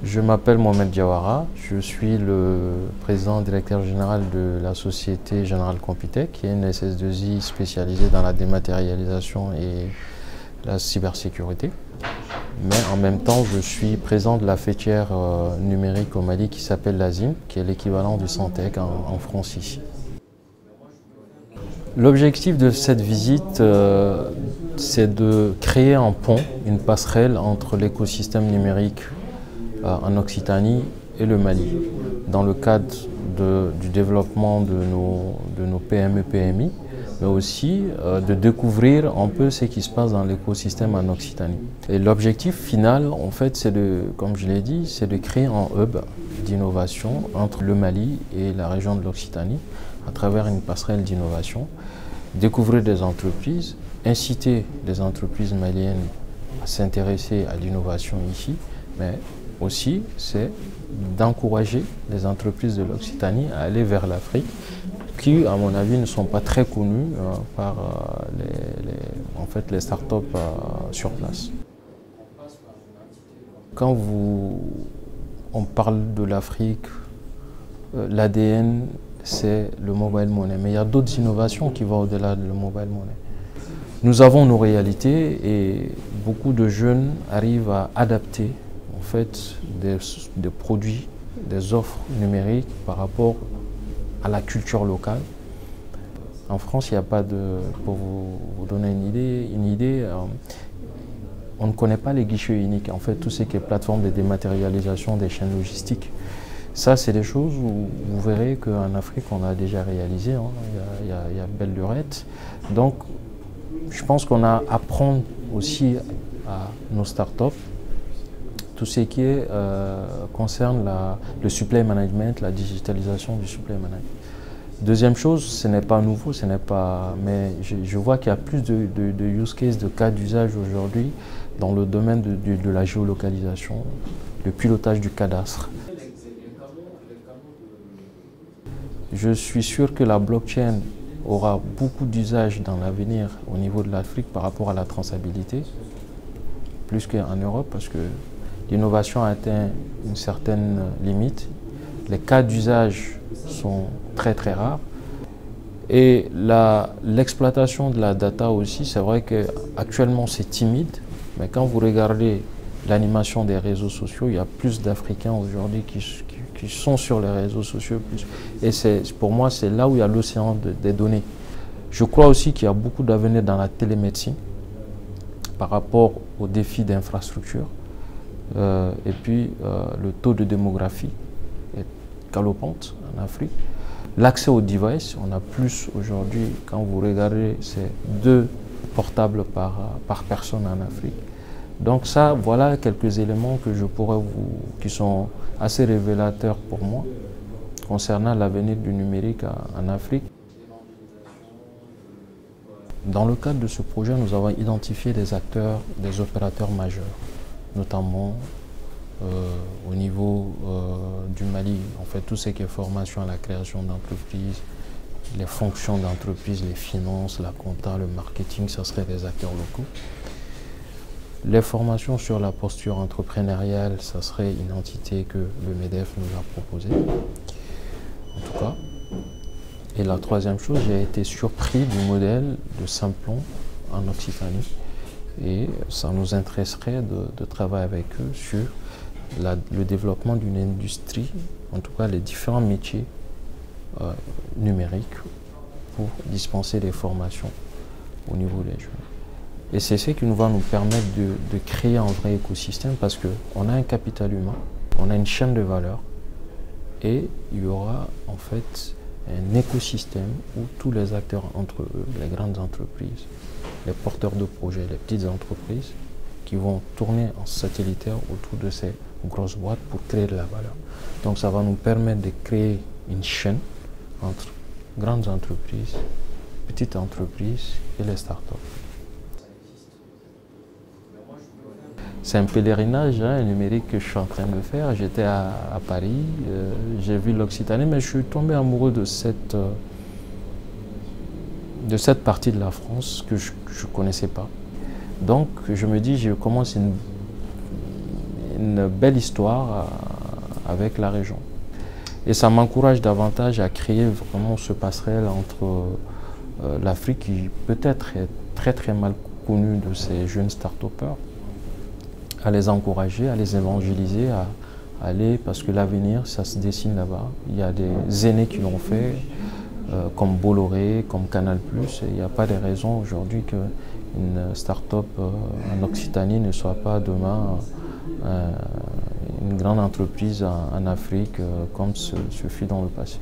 Je m'appelle Mohamed Diawara, je suis le président directeur général de la société General Computech, qui est une SS2I spécialisée dans la dématérialisation et la cybersécurité. Mais en même temps, je suis président de la fêtière numérique au Mali qui s'appelle l'ASIM, qui est l'équivalent du Santec en France ici. L'objectif de cette visite, c'est de créer un pont, une passerelle entre l'écosystème numérique en Occitanie et le Mali, dans le cadre du développement de nos PME-PMI, mais aussi de découvrir un peu ce qui se passe dans l'écosystème en Occitanie. Et l'objectif final, en fait, c'est comme je l'ai dit, c'est de créer un hub d'innovation entre le Mali et la région de l'Occitanie, à travers une passerelle d'innovation, découvrir des entreprises, inciter les entreprises maliennes à s'intéresser à l'innovation ici, mais aussi c'est d'encourager les entreprises de l'Occitanie à aller vers l'Afrique, qui à mon avis ne sont pas très connues par les startups sur place. Quand on parle de l'Afrique, l'ADN c'est le mobile money, mais il y a d'autres innovations qui vont au-delà de le mobile money. Nous avons nos réalités et beaucoup de jeunes arrivent à adapter en fait des produits, des offres numériques par rapport à la culture locale. En France, il n'y a pas de... Pour vous donner une idée, on ne connaît pas les guichets uniques. En fait, tout ce qui est plateforme de dématérialisation des chaînes logistiques. Ça, c'est des choses où vous verrez qu'en Afrique, on a déjà réalisé. Hein. Il y a belle lurette. Donc, je pense qu'on a à apprendre aussi à nos startups tout ce qui concerne le supply management, la digitalisation du supply management. Deuxième chose, ce n'est pas nouveau, mais je vois qu'il y a plus de use cases, de cas d'usage aujourd'hui dans le domaine de la géolocalisation, le pilotage du cadastre. Je suis sûr que la blockchain aura beaucoup d'usages dans l'avenir au niveau de l'Afrique par rapport à la traçabilité, plus qu'en Europe, parce que l'innovation a atteint une certaine limite. Les cas d'usage sont très très rares. Et l'exploitation de la data aussi, c'est vrai qu'actuellement c'est timide, mais quand vous regardez l'animation des réseaux sociaux, il y a plus d'Africains aujourd'hui qui sont sur les réseaux sociaux. Et pour moi, c'est là où il y a l'océan des données. Je crois aussi qu'il y a beaucoup d'avenir dans la télémédecine par rapport aux défis d'infrastructure. Et puis, le taux de démographie est galopante en Afrique. L'accès aux devices, on a plus aujourd'hui, quand vous regardez, c'est 2 portables par personne en Afrique. Donc ça, voilà quelques éléments que qui sont assez révélateurs pour moi concernant l'avenir du numérique en Afrique. Dans le cadre de ce projet, nous avons identifié des acteurs, des opérateurs majeurs, notamment au niveau du Mali. En fait, tout ce qui est formation à la création d'entreprises, les fonctions d'entreprise, les finances, la compta, le marketing, ce seraient des acteurs locaux. Les formations sur la posture entrepreneuriale, ça serait une entité que le MEDEF nous a proposée, en tout cas. Et la troisième chose, j'ai été surpris du modèle de Simplon en Occitanie. Et ça nous intéresserait de travailler avec eux sur le développement d'une industrie, en tout cas les différents métiers numériques pour dispenser des formations au niveau des jeunes. Et c'est ce qui va nous permettre de créer un vrai écosystème parce qu'on a un capital humain, on a une chaîne de valeur et il y aura en fait un écosystème où tous les acteurs entre eux, les grandes entreprises, les porteurs de projets, les petites entreprises qui vont tourner en satellitaire autour de ces grosses boîtes pour créer de la valeur. Donc ça va nous permettre de créer une chaîne entre grandes entreprises, petites entreprises et les startups. C'est un pèlerinage numérique que je suis en train de faire. J'étais à Paris, j'ai vu l'Occitanie, mais je suis tombé amoureux de cette partie de la France que je ne connaissais pas. Donc je me dis, je commence une une belle histoire avec la région. Et ça m'encourage davantage à créer vraiment ce passerelle entre l'Afrique, qui peut-être est très très mal connue de ces jeunes start-upers, à les encourager, à les évangéliser, à aller, parce que l'avenir, ça se dessine là-bas. Il y a des aînés qui l'ont fait, comme Bolloré, comme Canal+, et il n'y a pas de raison aujourd'hui qu'une start-up en Occitanie ne soit pas demain une grande entreprise en Afrique comme ce fut dans le passé.